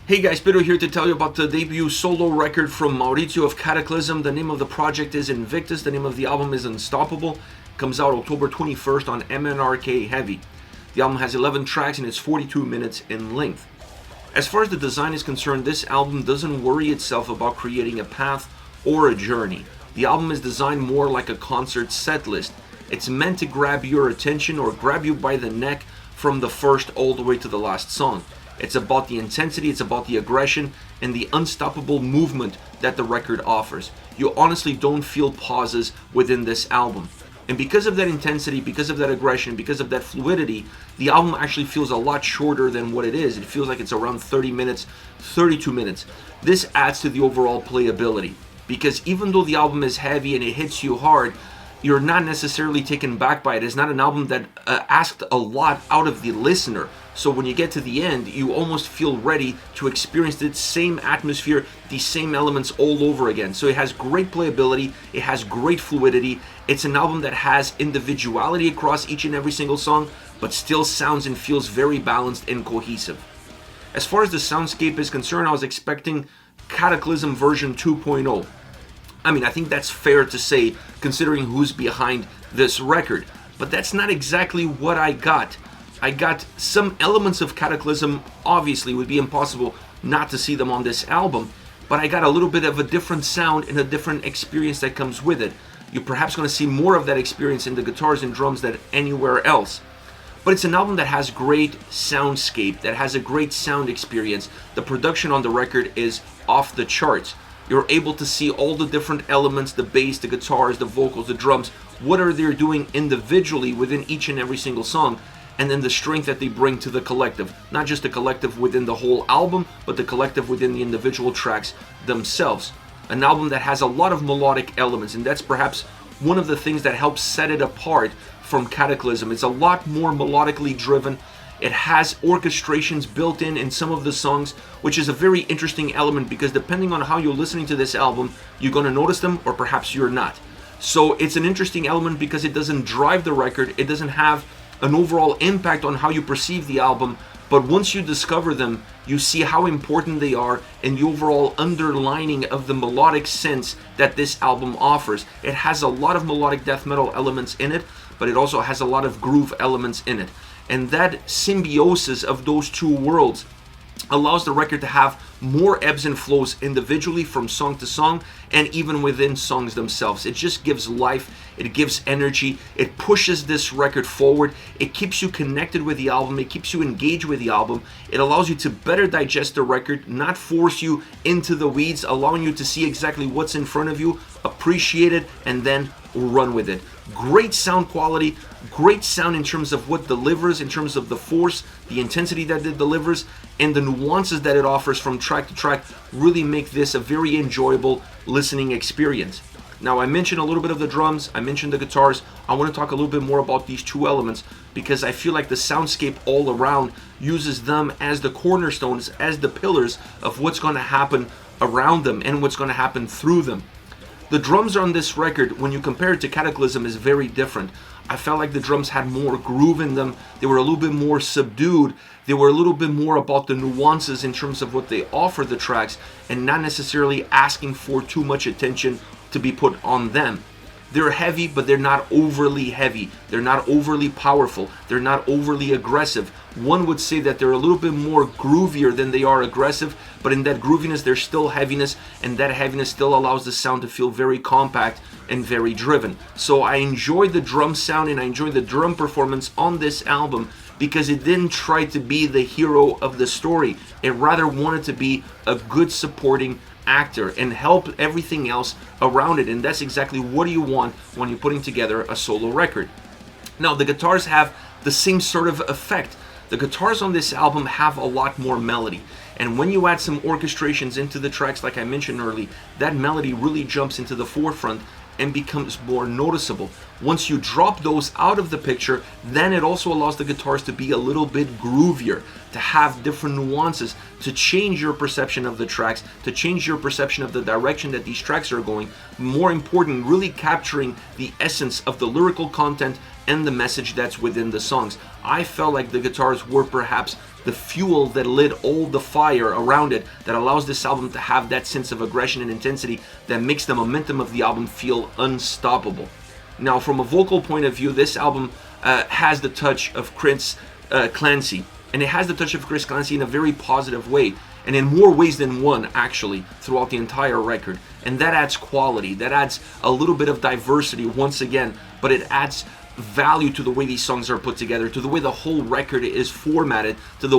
Hey guys, Pedro here to tell you about the debut solo record from Maurizio of Cataclysm. The name of the project is Invictus. The name of the album is Unstoppable. Comes out October 21st on MNRK Heavy. The album has 11 tracks and it's 42 minutes in length. As far as the design is concerned, this album doesn't worry itself about creating a path or a journey. The album is designed more like a concert set list. It's meant to grab your attention or grab you by the neck from the first all the way to the last song. It's about the intensity, it's about the aggression, and the unstoppable movement that the record offers. You honestly don't feel pauses within this album. And because of that intensity, because of that aggression, because of that fluidity, the album actually feels a lot shorter than what it is. It feels like it's around 30 minutes, 32 minutes. This adds to the overall playability. Because even though the album is heavy and it hits you hard, you're not necessarily taken back by it. It's not an album that asked a lot out of the listener. So when you get to the end, you almost feel ready to experience the same atmosphere, the same elements all over again. So it has great playability, it has great fluidity. It's an album that has individuality across each and every single song, but still sounds and feels very balanced and cohesive. As far as the soundscape is concerned, I was expecting Cataclysm version 2.0. I think that's fair to say considering who's behind this record. But that's not exactly what I got. I got some elements of Cataclysm. Obviously, it would be impossible not to see them on this album. But I got a little bit of a different sound and a different experience that comes with it. You're perhaps going to see more of that experience in the guitars and drums than anywhere else. But it's an album that has great soundscape, that has a great sound experience. The production on the record is off the charts. You're able to see all the different elements, the bass, the guitars, the vocals, the drums, what are they doing individually within each and every single song, and then the strength that they bring to the collective. Not just the collective within the whole album, but the collective within the individual tracks themselves. An album that has a lot of melodic elements, and that's perhaps one of the things that helps set it apart from Cataclysm. It's a lot more melodically driven. It has orchestrations built in some of the songs, which is a very interesting element because depending on how you're listening to this album, you're going to notice them or perhaps you're not. So it's an interesting element because it doesn't drive the record, it doesn't have an overall impact on how you perceive the album, but once you discover them, you see how important they are and the overall underlining of the melodic sense that this album offers. It has a lot of melodic death metal elements in it, but it also has a lot of groove elements in it. And that symbiosis of those two worlds allows the record to have more ebbs and flows individually from song to song and even within songs themselves. It just gives life, it gives energy, it pushes this record forward, it keeps you connected with the album, it keeps you engaged with the album, it allows you to better digest the record, not force you into the weeds, allowing you to see exactly what's in front of you, appreciate it, and then run with it. Great sound quality, great sound in terms of what delivers, in terms of the force, the intensity that it delivers, and the nuances that it offers from track to track really make this a very enjoyable listening experience. Now, I mentioned a little bit of the drums, I mentioned the guitars. I want to talk a little bit more about these two elements because I feel like the soundscape all around uses them as the cornerstones, as the pillars of what's going to happen around them and what's going to happen through them. The drums on this record, when you compare it to Cataclysm, is very different. I felt like the drums had more groove in them. They were a little bit more subdued. They were a little bit more about the nuances in terms of what they offer the tracks and not necessarily asking for too much attention to be put on them. They're heavy, but they're not overly heavy. They're not overly powerful. They're not overly aggressive. One would say that they're a little bit more groovier than they are aggressive, but in that grooviness, there's still heaviness, and that heaviness still allows the sound to feel very compact and very driven. So I enjoy the drum sound and I enjoy the drum performance on this album because it didn't try to be the hero of the story. It rather wanted to be a good supporting actor and help everything else around it, and that's exactly what you want when you're putting together a solo record. Now, the guitars have the same sort of effect. The guitars on this album have a lot more melody, and when you add some orchestrations into the tracks like I mentioned earlier, that melody really jumps into the forefront and becomes more noticeable. Once you drop those out of the picture, then it also allows the guitars to be a little bit groovier, to have different nuances, to change your perception of the tracks, to change your perception of the direction that these tracks are going. More important, really capturing the essence of the lyrical content and the message that's within the songs. I felt like the guitars were perhaps the fuel that lit all the fire around it, that allows this album to have that sense of aggression and intensity that makes the momentum of the album feel unstoppable. Now, from a vocal point of view, this album has the touch of Chris Clancy, and it has the touch of Chris Clancy in a very positive way, and in more ways than one, actually, throughout the entire record. And that adds quality, that adds a little bit of diversity once again, but it adds value to the way these songs are put together, to the way the whole record is formatted, to the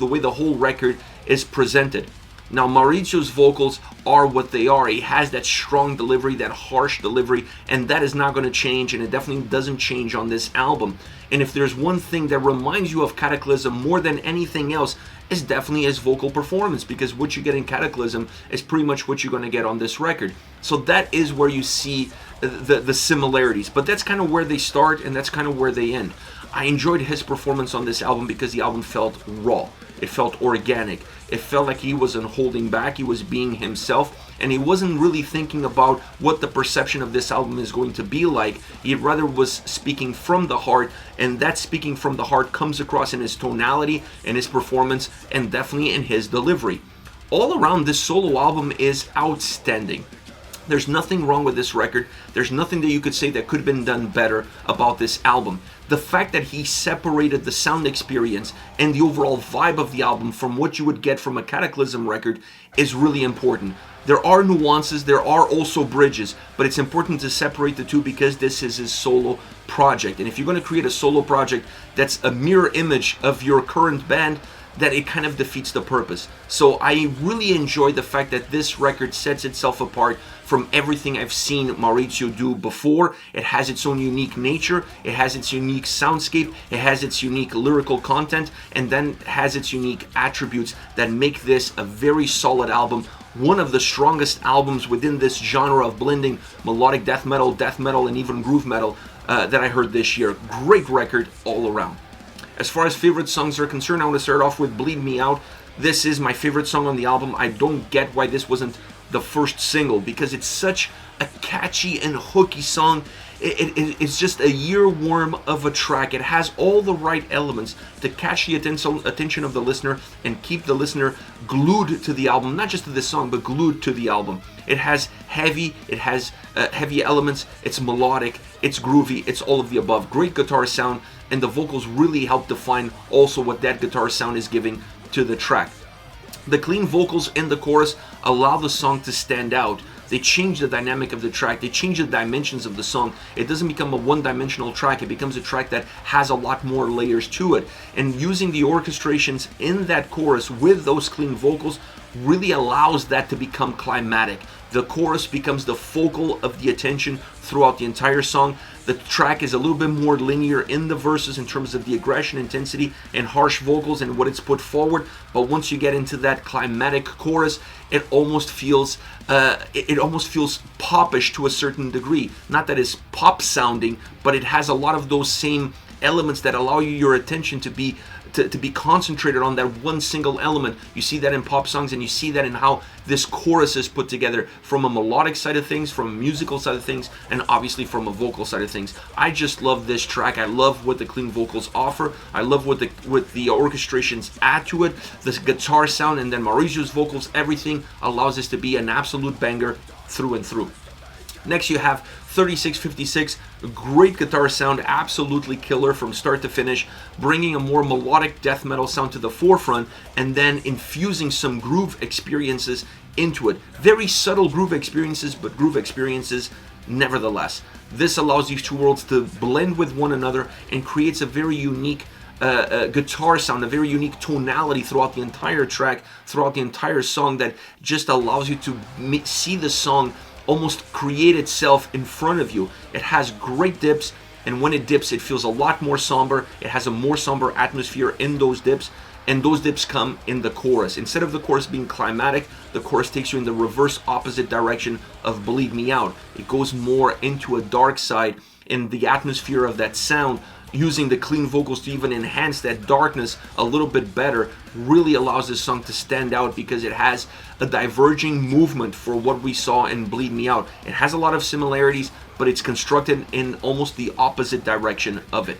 way the whole record is presented. Now, Mauricio's vocals are what they are. He has that strong delivery, that harsh delivery, and that is not going to change, and it definitely doesn't change on this album. And if there's one thing that reminds you of Cataclysm more than anything else, is definitely his vocal performance, because what you get in Cataclysm is pretty much what you're going to get on this record. So that is where you see the similarities, but that's kind of where they start and that's kind of where they end. I enjoyed his performance on this album because the album felt raw. It felt organic. It felt like he wasn't holding back. He was being himself, and he wasn't really thinking about what the perception of this album is going to be like. He rather was speaking from the heart, and that speaking from the heart comes across in his tonality, in his performance, and definitely in his delivery. All around, this solo album is outstanding. There's nothing wrong with this record. There's nothing that you could say that could have been done better about this album. The fact that he separated the sound experience and the overall vibe of the album from what you would get from a Cataclysm record is really important. There are nuances, there are also bridges, but it's important to separate the two because this is his solo project. And if you're going to create a solo project that's a mirror image of your current band, that it kind of defeats the purpose. So I really enjoy the fact that this record sets itself apart from everything I've seen Mauricio do before. It has its own unique nature, it has its unique soundscape, it has its unique lyrical content, and then has its unique attributes that make this a very solid album. One of the strongest albums within this genre of blending melodic death metal, and even groove metal that I heard this year. Great record all around. As far as favorite songs are concerned, I want to start off with Bleed Me Out. This is my favorite song on the album. I don't get why this wasn't the first single, because it's such a catchy and hooky song. It's just a earworm of a track. It has all the right elements to catch the attention of the listener and keep the listener glued to the album. Not just to this song, but glued to the album. It has heavy elements, it's melodic, it's groovy, it's all of the above. Great guitar sound, and the vocals really help define also what that guitar sound is giving to the track. The clean vocals in the chorus allow the song to stand out. They change the dynamic of the track, they change the dimensions of the song. It doesn't become a one-dimensional track, it becomes a track that has a lot more layers to it. And using the orchestrations in that chorus with those clean vocals really allows that to become climatic. The chorus becomes the focal of the attention throughout the entire song. The track is a little bit more linear in the verses in terms of the aggression, intensity, and harsh vocals and what it's put forward. But once you get into that climatic chorus, it almost feels popish to a certain degree. Not that it's pop sounding, but it has a lot of those same elements that allow your attention to be concentrated on that one single element. You see that in pop songs, and you see that in how this chorus is put together from a melodic side of things, from a musical side of things, and obviously from a vocal side of things. I just love this track. I love what the clean vocals offer. I love what the orchestrations add to it. This guitar sound and then Mauricio's vocals, everything allows this to be an absolute banger through and through. Next you have 3656, great guitar sound, absolutely killer from start to finish, bringing a more melodic death metal sound to the forefront and then infusing some groove experiences into it. Very subtle groove experiences, but groove experiences nevertheless. This allows these two worlds to blend with one another and creates a very unique guitar sound, a very unique tonality throughout the entire track, throughout the entire song, that just allows you to see the song almost create itself in front of you. It has great dips, and when it dips, it feels a lot more somber. It has a more somber atmosphere in those dips, and those dips come in the chorus. Instead of the chorus being climatic, the chorus takes you in the reverse opposite direction of Bleed Me Out. It goes more into a dark side in the atmosphere of that sound. Using the clean vocals to even enhance that darkness a little bit better really allows this song to stand out, because it has a diverging movement for what we saw in Bleed Me Out. It has a lot of similarities, but it's constructed in almost the opposite direction of it.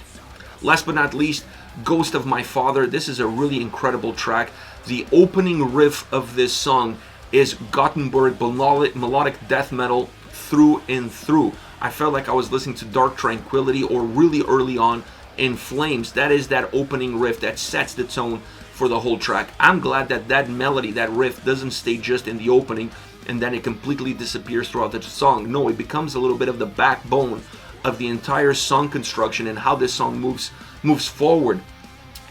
Last but not least, Ghost of My Father. This is a really incredible track. The opening riff of this song is Gothenburg melodic death metal through and through. I felt like I was listening to Dark Tranquillity or really early on In Flames. That is that opening riff that sets the tone for the whole track. I'm glad that that melody, that riff, doesn't stay just in the opening and then it completely disappears throughout the song. No, it becomes a little bit of the backbone of the entire song construction and how this song moves forward.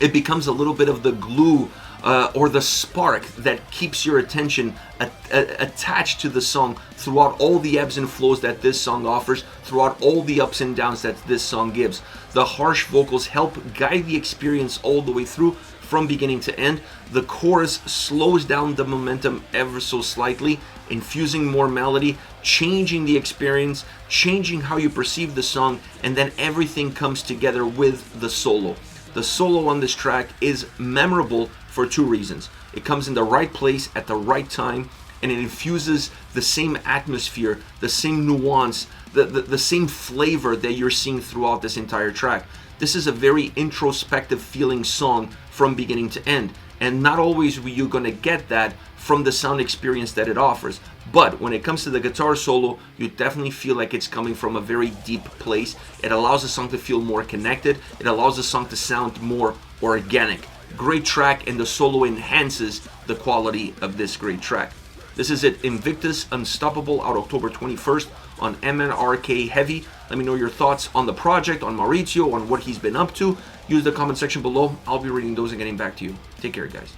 It becomes a little bit of the glue or the spark that keeps your attention attached to the song throughout all the ebbs and flows that this song offers, throughout all the ups and downs that this song gives. The harsh vocals help guide the experience all the way through, from beginning to end. The chorus slows down the momentum ever so slightly, infusing more melody, changing the experience, changing how you perceive the song, and then everything comes together with the solo. The solo on this track is memorable for two reasons. It comes in the right place at the right time, and it infuses the same atmosphere, the same nuance, the same flavor that you're seeing throughout this entire track. This is a very introspective feeling song from beginning to end, and not always are you going to get that from the sound experience that it offers. But when it comes to the guitar solo, you definitely feel like it's coming from a very deep place. It allows the song to feel more connected. It allows the song to sound more organic. Great track, and the solo enhances the quality of this great track. This is it, Invictus, Unstoppable, out October 21st on MNRK Heavy. Let me know your thoughts on the project, on Maurizio, on what he's been up to. Use the comment section below. I'll be reading those and getting back to you. Take care, guys.